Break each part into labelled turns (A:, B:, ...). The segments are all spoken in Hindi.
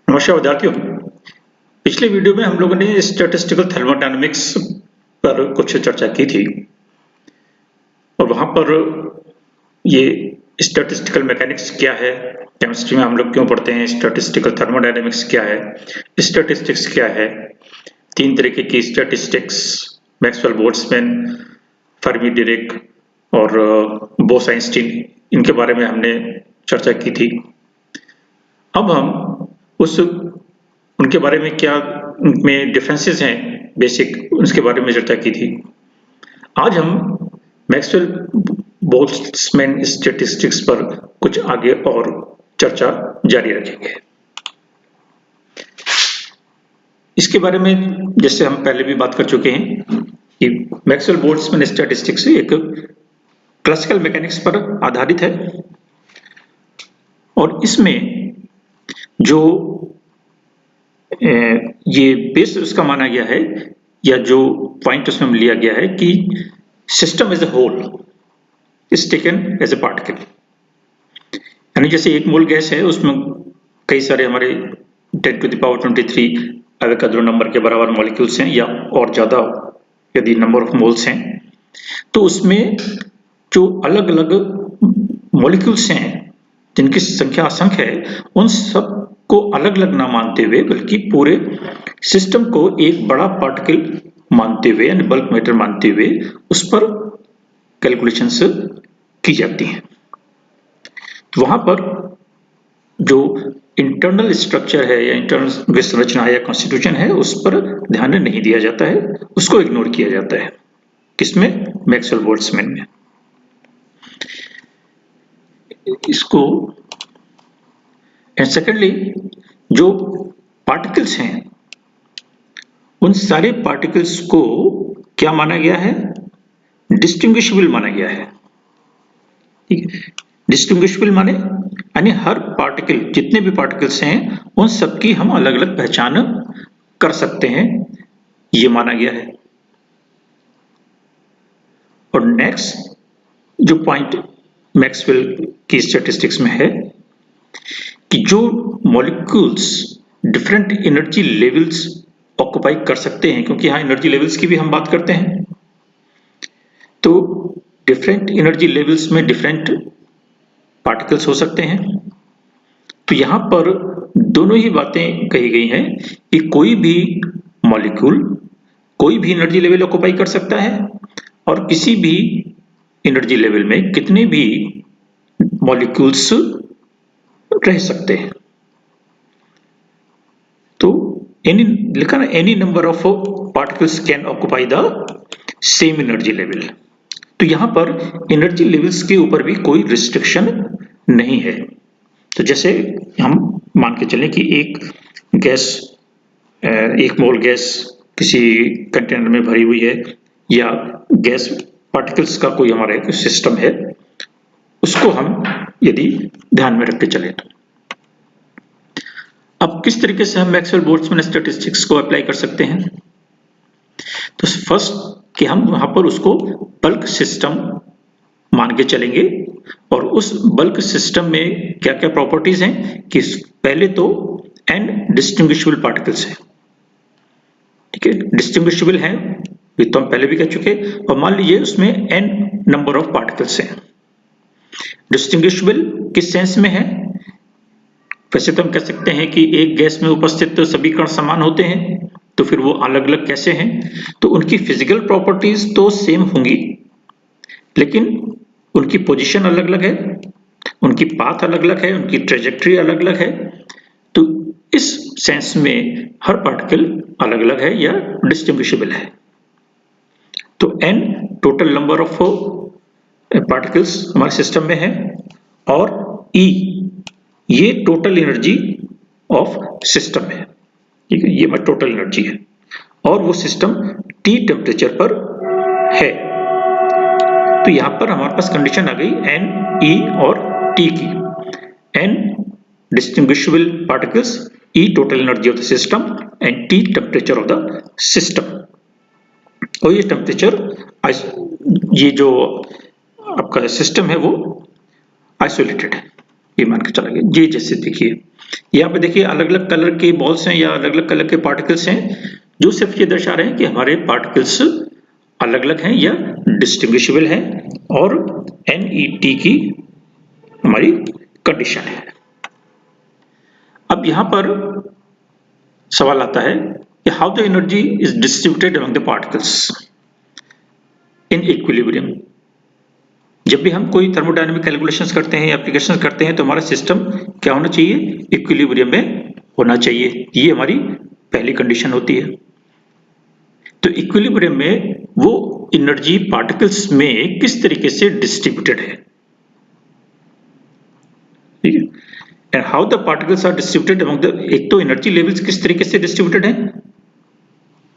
A: नमस्कार विद्यार्थियों। पिछले वीडियो में हम लोगों ने स्टैटिस्टिकल थर्मोडायनामिक्स पर कुछ चर्चा की थी और वहां पर ये स्टैटिस्टिकल मैकेनिक्स क्या है, केमिस्ट्री में हम लोग क्यों पढ़ते हैं, स्टैटिस्टिकल थर्मोडायनामिक्स क्या है, स्टैटिस्टिक्स क्या है, तीन तरीके की स्टैटिस्टिक्स, मैक्सवेल बोल्ट्जमैन, फर्मी डिरिक और बोस-आइंस्टीन, इनके बारे में हमने चर्चा की थी। अब हम उनके बारे में क्या उनमें डिफरेंसेस हैं बेसिक, उसके बारे में चर्चा की थी। आज हम मैक्सवेल बोल्ट्जमैन स्टैटिस्टिक्स पर कुछ आगे और चर्चा जारी रखेंगे। इसके बारे में जैसे हम पहले भी बात कर चुके हैं कि मैक्सवेल बोल्ट्जमैन स्टैटिस्टिक्स एक क्लासिकल मैकेनिक्स पर आधारित है और इसमें जो ये बेस उसका माना गया है या जो पॉइंट उसमें लिया गया है कि system as a whole is taken as a particle, यानी जैसे एक मोल गैस है उसमें कई सारे हमारे 10⁻23 एवोगाड्रो नंबर के बराबर मॉलिक्यूल्स हैं या और ज्यादा यदि नंबर ऑफ मोल्स हैं, तो उसमें जो अलग अलग मॉलिक्यूल्स हैं जिनकी संख्या असंख्य है, उन सब को अलग अलग ना मानते हुए बल्कि पूरे सिस्टम को एक बड़ा पार्टिकल मानते हुए यानी बल्क मैटर मानते हुए उस पर कैलकुलेशंस की जाती हैं। तो वहां पर जो इंटरनल स्ट्रक्चर है या इंटरनल संरचना है या कॉन्स्टिट्यूशन है उस पर ध्यान नहीं दिया जाता है, उसको इग्नोर किया जाता है। किसमें? मैक्सवेल बोल्ट्जमैन में। इसको एंड सेकेंडली जो पार्टिकल्स हैं उन सारे पार्टिकल्स को क्या माना गया है? डिस्टिंग्विशेबल माना गया है। ठीक है, डिस्टिंग्विशेबल माने यानी हर पार्टिकल, जितने भी पार्टिकल्स हैं उन सबकी हम अलग अलग पहचान कर सकते हैं, ये माना गया है। और नेक्स्ट जो पॉइंट मैक्सवेल की स्टैटिस्टिक्स में है कि जो molecules different energy levels occupy कर सकते हैं, क्योंकि यहां एनर्जी लेवल्स की भी हम बात करते हैं, तो डिफरेंट एनर्जी लेवल्स में डिफरेंट पार्टिकल्स हो सकते हैं। तो यहां पर दोनों ही बातें कही गई हैं कि कोई भी मॉलिक्यूल कोई भी एनर्जी लेवल ऑक्युपाई कर सकता है और किसी भी एनर्जी लेवल में कितने भी मॉलिक्यूल्स रह सकते हैं। तो लिखा ना, any number of particles can occupy the same energy level. तो यहां पर एनर्जी लेवल्स के ऊपर भी कोई रिस्ट्रिक्शन नहीं है। तो जैसे हम मान के चलें कि एक मोल गैस किसी कंटेनर में भरी हुई है या गैस पार्टिकल्स का कोई हमारा एक सिस्टम है, उसको हम यदि ध्यान में रखते चले तो अब किस तरीके से हम मैक्सवेल बोल्ट्जमैन स्टैटिस्टिक्स को अप्लाई कर सकते हैं? तो फर्स्ट कि हम वहां पर उसको बल्क सिस्टम मान के चलेंगे और उस बल्क सिस्टम में क्या क्या प्रॉपर्टीज हैं कि पहले तो n डिस्टिंग्विशेबल पार्टिकल्स हैं। ठीक है, डिस्टिंग्विशेबल हैं ये तो हम पहले भी कह चुके, और मान लीजिए उसमें n नंबर ऑफ पार्टिकल्स हैं। डिस्टिंग्विशेबल किस सेंस में है? वैसे तो हम कह सकते हैं कि एक गैस में उपस्थित तो सभी कण समान होते हैं, तो फिर वो अलग अलग कैसे हैं? तो उनकी फिजिकल प्रॉपर्टीज तो सेम होंगी, लेकिन उनकी पोजीशन अलग अलग है, उनकी पाथ अलग अलग है, उनकी ट्रेजेक्टरी अलग अलग है। तो इस सेंस में हर पार्टिकल अलग अलग है या डिस्टिंग्विशेबल है। तो n total number of particles हमारे सिस्टम में है और E ये टोटल एनर्जी ऑफ सिस्टम है। ठीक है, ये हमारी टोटल एनर्जी है और वो सिस्टम T टेम्परेचर पर है। तो यहां पर हमारे पास कंडीशन आ गई N, E और T की। N distinguishable particles, E total energy of the system and T temperature of the system. और ये टेम्परेचर, ये जो आपका सिस्टम है वो आइसोलेटेड है, ये मान के चला गया। ये जैसे देखिए यहाँ पे देखिए अलग अलग कलर के बॉल्स हैं या अलग अलग कलर के पार्टिकल्स हैं, जो सिर्फ ये दर्शा रहे हैं कि हमारे पार्टिकल्स अलग अलग हैं या डिस्टिंग्विशेबल हैं, और NET की हमारी कंडीशन है। अब यहां पर सवाल आता है कि how the energy is distributed among the particles in equilibrium. जब भी हम कोई थर्मोडायनामिक कैलकुलेशंस करते हैं, एप्लीकेशंस करते हैं, तो हमारा सिस्टम क्या होना चाहिए? इक्विलिब्रियम में होना चाहिए। ये हमारी पहली कंडीशन होती है। तो इक्विलिब्रियम में वो एनर्जी पार्टिकल्स में किस तरीके से डिस्ट्रीब्यूटेड है, ठीक है। And how the particles are distributed among the, एक तो एनर्जी लेवल्स किस तरीके से डिस्ट्रीब्यूटेड है,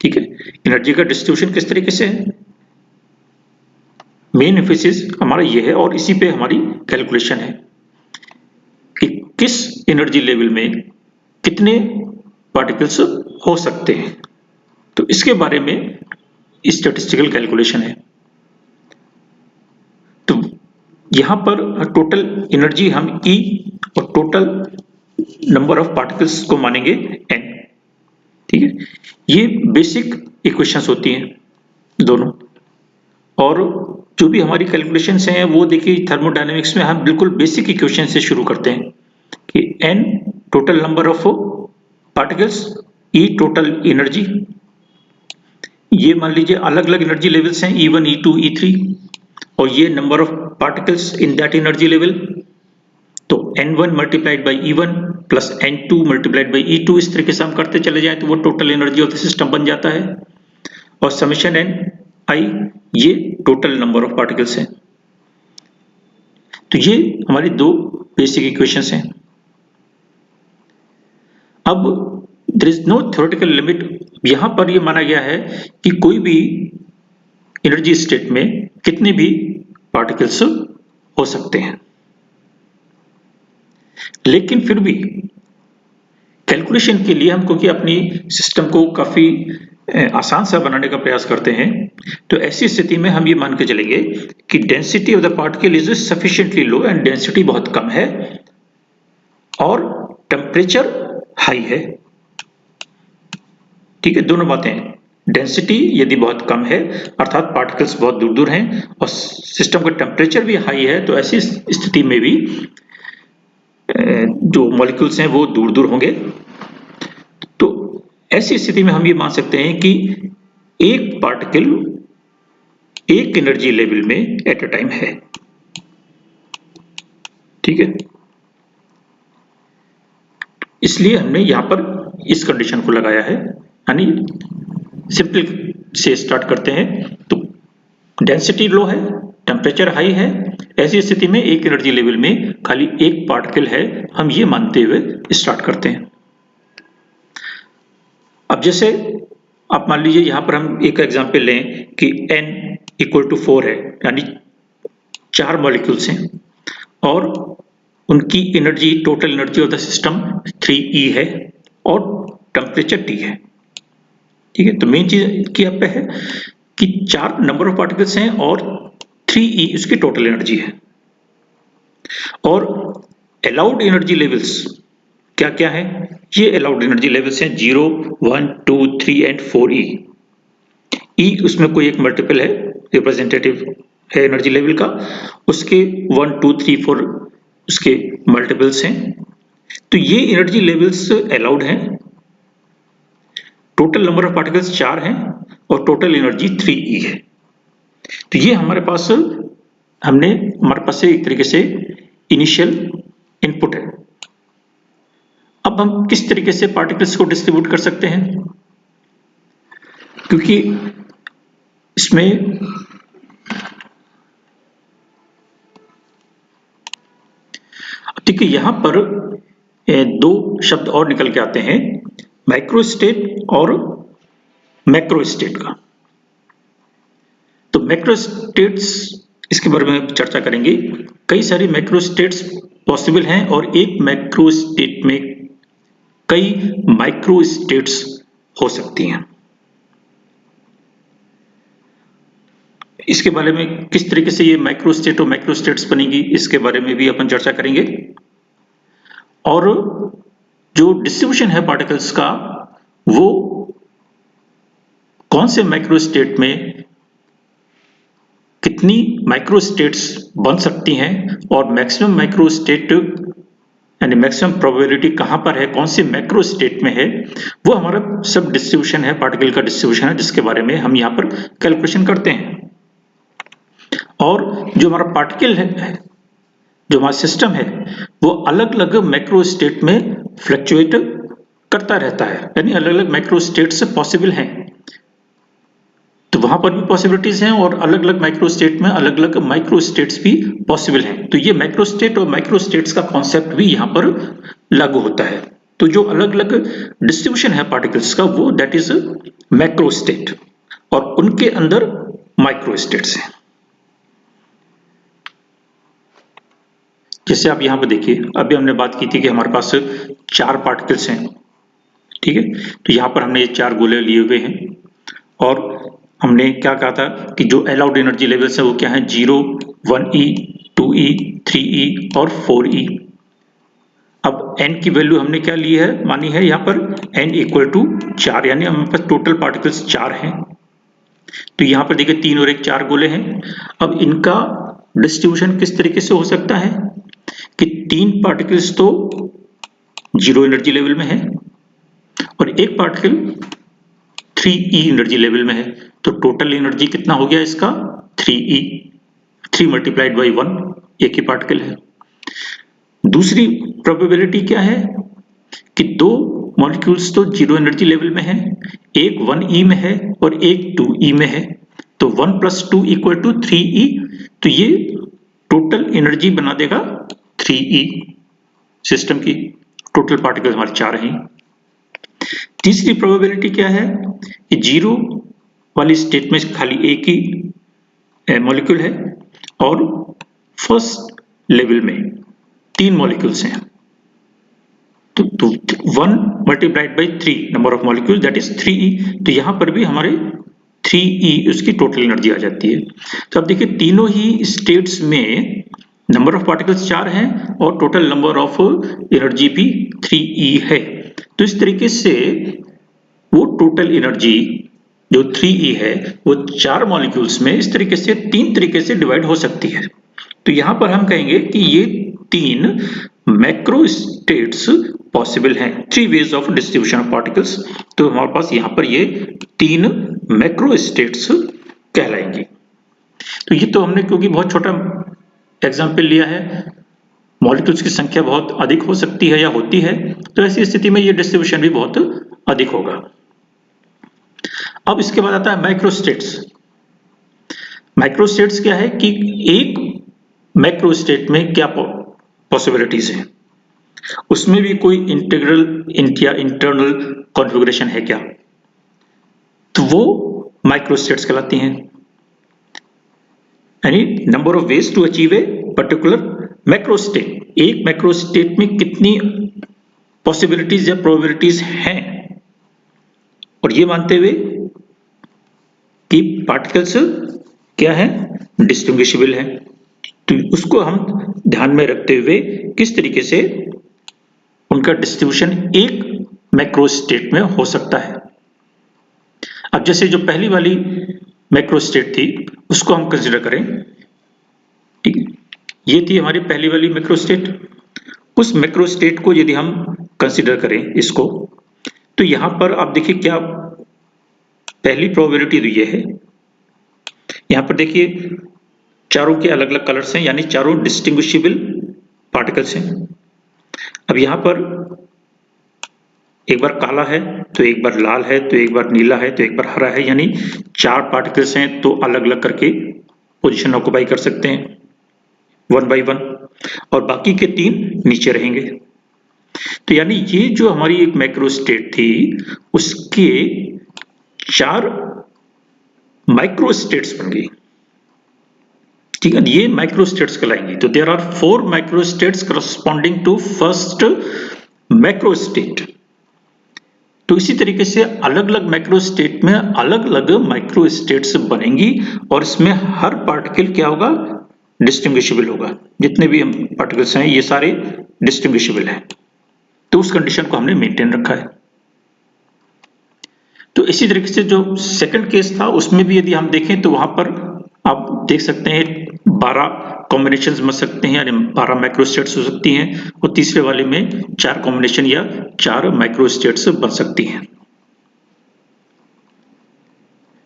A: ठीक है, एनर्जी का डिस्ट्रीब्यूशन किस तरीके से है, मेन एम्फेसिस हमारा ये है और इसी पे हमारी कैलकुलेशन है कि किस एनर्जी लेवल में कितने पार्टिकल्स हो सकते हैं। तो इसके बारे में स्टैटिस्टिकल कैलकुलेशन है। तो यहां पर टोटल एनर्जी हम E और टोटल नंबर ऑफ पार्टिकल्स को मानेंगे N, ठीक है। ये बेसिक इक्वेशंस होती हैं दोनों, और जो भी हमारी कैलकुलेशंस हैं वो देखिए थर्मोडायनेमिक्स में हम बिल्कुल बेसिक इक्वेशन से शुरू करते हैं कि N total number of particles, E total energy. ये मान लीजिए अलग अलग एनर्जी लेवल्स हैं E1, E2, E3, और ये number of particles in that energy level. तो N1 multiplied by E1 plus N2 multiplied by E2, इस तरीके से हम करते चले जाए तो वो total energy of the system बन जाता है। और समेशन Ni, ये टोटल नंबर ऑफ पार्टिकल्स हैं। तो ये हमारी दो बेसिक इक्वेशंस हैं। अब there is no theoretical limit. यहां पर ये माना गया है कि कोई भी एनर्जी स्टेट में कितने भी पार्टिकल्स हो सकते हैं, लेकिन फिर भी कैलकुलेशन के लिए हम क्योंकि अपनी सिस्टम को काफी आसान सा बनाने का प्रयास करते हैं, तो ऐसी स्थिति में हम ये मान के चलेंगे कि density of the particle is sufficiently low, and density बहुत कम है और टेम्परेचर हाई है, ठीक है। दोनों बातें, डेंसिटी यदि बहुत कम है अर्थात पार्टिकल्स बहुत दूर दूर हैं और सिस्टम का टेम्परेचर भी हाई है, तो ऐसी स्थिति में भी जो मॉलिक्यूल्स हैं वो दूर दूर होंगे। तो ऐसी स्थिति में हम ये मान सकते हैं कि एक पार्टिकल एक एनर्जी लेवल में एट अ टाइम है, ठीक है। इसलिए हमने यहां पर इस कंडीशन को लगाया है, यानी सिंपल से स्टार्ट करते हैं। तो डेंसिटी लो है, टेम्परेचर हाई है, ऐसी स्थिति में एक एनर्जी लेवल में खाली एक पार्टिकल है, हम ये मानते हुए स्टार्ट करते हैं। अब जैसे आप मान लीजिए यहां पर हम एक एग्जांपल लें कि N इक्वल टू 4 है, यानी 4 मॉलिक्यूल्स हैं और उनकी energy, total energy of the system 3E है और टेम्परेचर T है, ठीक है। तो मेन चीज क्या पे है कि 4 नंबर ऑफ पार्टिकल्स हैं और 3E उसकी टोटल एनर्जी है। और अलाउड एनर्जी लेवल्स क्या क्या है? ये अलाउड एनर्जी लेवल्स हैं 0, 1, 2, 3 एंड 4E। E उसमें कोई एक मल्टीपल है, रिप्रेजेंटेटिव है एनर्जी लेवल का, उसके 1, 2, 3, 4 उसके मल्टीपल्स हैं। तो ये एनर्जी लेवल्स अलाउड हैं। टोटल नंबर ऑफ पार्टिकल्स 4 हैं और टोटल एनर्जी 3E है। तो ये हमारे पास एक तरीके से इनिशियल इनपुट है। अब हम किस तरीके से पार्टिकल्स को डिस्ट्रीब्यूट कर सकते हैं, क्योंकि इसमें देखिए यहां पर दो शब्द और निकल के आते हैं, माइक्रोस्टेट और मैक्रोस्टेट का। तो मैक्रोस्टेट्स, इसके बारे में चर्चा करेंगे। कई सारी मैक्रोस्टेट्स पॉसिबल हैं और एक मैक्रोस्टेट में कई माइक्रोस्टेट्स हो सकती हैं। इसके बारे में किस तरीके से ये माइक्रोस्टेट और मैक्रोस्टेट्स बनेगी, इसके बारे में भी अपन चर्चा करेंगे। और जो डिस्ट्रीब्यूशन है पार्टिकल्स का वो कौन से माइक्रो स्टेट में कितनी माइक्रो स्टेट्स बन सकती हैं और मैक्सिमम माइक्रो स्टेट यानी मैक्सिमम प्रोबेबिलिटी कहां पर है, कौन सी मैक्रो स्टेट में है, वो हमारा सब डिस्ट्रीब्यूशन है, पार्टिकल का डिस्ट्रीब्यूशन है, जिसके बारे में हम यहाँ पर कैलकुलेशन करते हैं। और जो हमारा पार्टिकल है, जो हमारा सिस्टम है, वो अलग अलग मैक्रो स्टेट में फ्लक्चुएट करता रहता है, यानी अलग अलग मैक्रो स्टेट्स पॉसिबल हैं। तो वहां पर भी पॉसिबिलिटीज हैं और अलग अलग माइक्रो स्टेट में अलग अलग माइक्रो स्टेट्स भी पॉसिबल हैं। तो ये मैक्रो स्टेट और माइक्रो स्टेट्स का कॉन्सेप्ट भी यहाँ पर लागू होता है। तो जो अलग अलग डिस्ट्रीब्यूशन है पार्टिकल्स का वो दैट इज मैक्रो स्टेट, और उनके अंदर माइक्रो स्टेट्स हैं। जैसे आप यहाँ पर देखिए, अभी हमने बात की थी कि हमारे पास 4 पार्टिकल्स हैं, ठीक है। तो यहाँ पर हमने ये 4 गोले लिए हुए हैं और हमने क्या कहा था कि जो अलाउड एनर्जी लेवल्स है वो क्या है, 0, 1e, 2e, 3e और 4e। अब n की वैल्यू हमने क्या ली है, मानी है यहाँ पर n इक्वल टू 4, यानी हमारे पास टोटल पार्टिकल्स 4 हैं। तो यहाँ पर देखिए 3 और 1 4 गोले हैं। अब इनका डिस्ट्रीब्यूशन किस तरीके से हो सकता है कि 3 पार्टिकल्स तो 0 एनर्जी लेवल में है और एक पार्टिकल 3e एनर्जी लेवल में है। तो टोटल एनर्जी कितना हो गया इसका, 3e, 3 मल्टीप्लाइड बाई 1, एक ही पार्टिकल है। दूसरी प्रोबेबिलिटी क्या है कि 2 मॉलिक्यूल्स तो 0 एनर्जी लेवल में है, एक 1e में है और एक 2e में है। तो 1 + 2 = 3e, तो ये टोटल एनर्जी बना देगा 3e। सिस्टम की टोटल पार्टिकल्स हमारे 4 हैं। तीसरी प्रोबेबिलिटी क्या है कि 0 वाली स्टेट में खाली एक ही मॉलिक्यूल है और फर्स्ट लेवल में 3 मॉलिक्यूल्स हैं। तो 1 multiplied by 3 number of molecule that is 3e। तो यहां पर भी हमारे 3e उसकी टोटल एनर्जी आ जाती है। तो अब देखिए तीनों ही स्टेट्स में नंबर ऑफ पार्टिकल्स 4 हैं और टोटल नंबर ऑफ एनर्जी भी 3e है। तो इस तरीके से वो टोटल एनर्जी जो 3e है वो 4 मॉलिक्यूल्स में इस तरीके से 3 तरीके से डिवाइड हो सकती है। तो यहां पर हम कहेंगे कि ये 3 मैक्रो स्टेट्स पॉसिबल हैं, 3 ways of distribution of particles. तो हमारे पास यहां पर ये 3 मैक्रो स्टेट्स कहलाएंगी। तो ये तो हमने क्योंकि बहुत छोटा एग्जाम्पल लिया है, मॉलिक्यूल्स की संख्या बहुत अधिक हो सकती है या होती है, तो ऐसी स्थिति में ये डिस्ट्रीब्यूशन भी बहुत अधिक होगा। अब इसके बाद आता है माइक्रोस्टेट्स। माइक्रोस्टेट्स क्या है कि एक मैक्रोस्टेट में क्या पॉसिबिलिटीज हैं, उसमें भी कोई इंटीग्रल या इंटरनल कॉन्फ़िगरेशन है क्या, तो वो माइक्रोस्टेट्स कहलाती हैं। यानी number of ways to achieve a particular macrostate, एक मैक्रोस्टेट में कितनी पॉसिबिलिटीज या प्रोबेबिलिटीज हैं, और ये मानते हुए कि पार्टिकल्स क्या है, डिस्टिंग्विशेबल है। तो उसको हम ध्यान में रखते हुए किस तरीके से उनका डिस्ट्रीब्यूशन एक मैक्रोस्टेट में हो सकता है। अब जैसे जो पहली वाली मैक्रोस्टेट थी उसको हम कंसीडर करें, ठीक है, ये थी हमारी पहली वाली मैक्रोस्टेट। उस मैक्रोस्टेट को यदि हम कंसीडर करें इसको, तो यहां पर आप देखिए क्या पहली प्रोबेबिलिटी तो ये है, यहां पर देखिए चारों के अलग अलग कलर्स हैं, यानी चारों डिस्टिंग्विशेबल पार्टिकल्स हैं। अब यहां पर एक बार काला है तो एक बार लाल है तो एक बार नीला है तो एक बार हरा है, यानी 4 पार्टिकल्स हैं तो अलग अलग करके पोजीशन ऑक्युपाई कर सकते हैं 1 by 1, और बाकी के 3 नीचे रहेंगे। तो यानी ये जो हमारी एक मैक्रोस्टेट थी उसके 4 माइक्रोस्टेट्स बन गई, ठीक है, ये माइक्रोस्टेट्स कहलाएंगी। तो there are 4 microstates corresponding to first macrostate. तो इसी तरीके से अलग अलग मैक्रोस्टेट में अलग अलग माइक्रोस्टेट्स बनेंगी और इसमें हर पार्टिकल क्या होगा, डिस्टिंग्विशेबल होगा। जितने भी हम पार्टिकल्स हैं ये सारे डिस्टिंग्विशेबल हैं। तो उस कंडीशन को हमने मेंटेन रखा है। तो इसी तरीके से जो सेकंड केस था उसमें भी यदि हम देखें तो वहां पर आप देख सकते हैं 12 कॉम्बिनेशंस बन सकते हैं, यानी 12 माइक्रोस्टेट्स हो सकती हैं, और तीसरे वाले में 4 कॉम्बिनेशन या 4 माइक्रोस्टेट्स बन सकती हैं।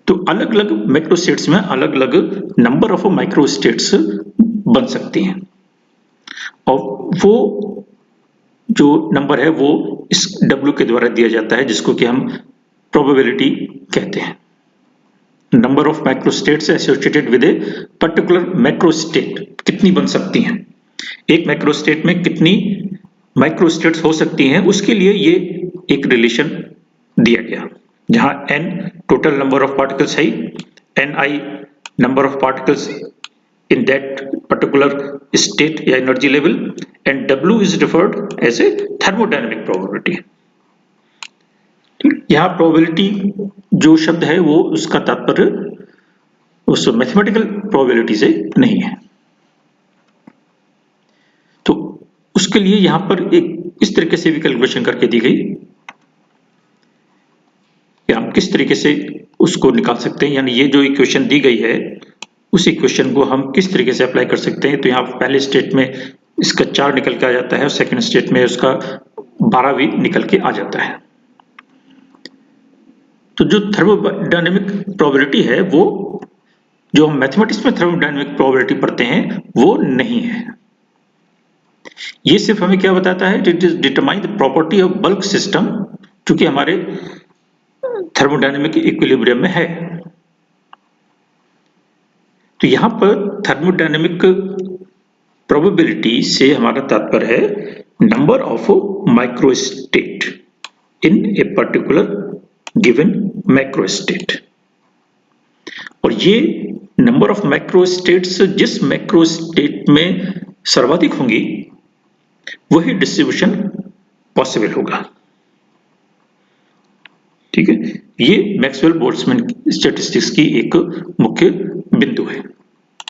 A: तो अलग अलग माइक्रोस्टेट्स में अलग अलग नंबर ऑफ माइक्रोस्टेट्स बन सकती हैं, और वो जो नंबर है वो इस W के द्वारा दिया जाता है, जिसको कि हम प्रोबेबिलिटी कहते हैं। Number of microstates associated with A particular macrostate कितनी बन सकती हैं, एक मैक्रोस्टेट में कितनी माइक्रोस्टेट्स हो सकती हैं, उसके लिए ये एक रिलेशन दिया गया, जहां n total number of particles है, ni number of particles in that particular state या energy level, and W is referred as a thermodynamic probability। यहाँ probability जो शब्द है वो उसका तात्पर्य उस मैथमेटिकल probability से नहीं है। तो उसके लिए यहाँ पर एक इस तरीके से भी कैलकुलेशन करके दी गई कि हम किस तरीके से उसको निकाल सकते हैं, यानी ये जो इक्वेशन दी गई है उस इक्वेशन को हम किस तरीके से अप्लाई कर सकते हैं। तो यहाँ पहले स्टेट में इसका 4 निकल के आ जाता है और सेकंड स्टेट में उसका 12 भी निकल के आ जाता है। तो जो थर्मोडायनेमिक प्रोबेबिलिटी है वो जो हम मैथमेटिक्स में थर्मोडायनेमिक प्रोबेबिलिटी पढ़ते हैं वो नहीं है। ये सिर्फ हमें क्या बताता है, it is determine the property of bulk system, क्योंकि हमारे थर्मोडायनेमिक इक्विलिब्रियम में है। तो यहां पर थर्मोडायनेमिक प्रोबेबिलिटी से हमारा तात्पर्य है number of microstate in a particular given macrostate, और ये नंबर ऑफ माइक्रोस्टेट्स जिस मैक्रोस्टेट में सर्वाधिक होंगी वही डिस्ट्रीब्यूशन पॉसिबल होगा। ठीक है, ये मैक्सवेल बोल्ट्जमैन स्टैटिस्टिक्स की एक मुख्य बिंदु है।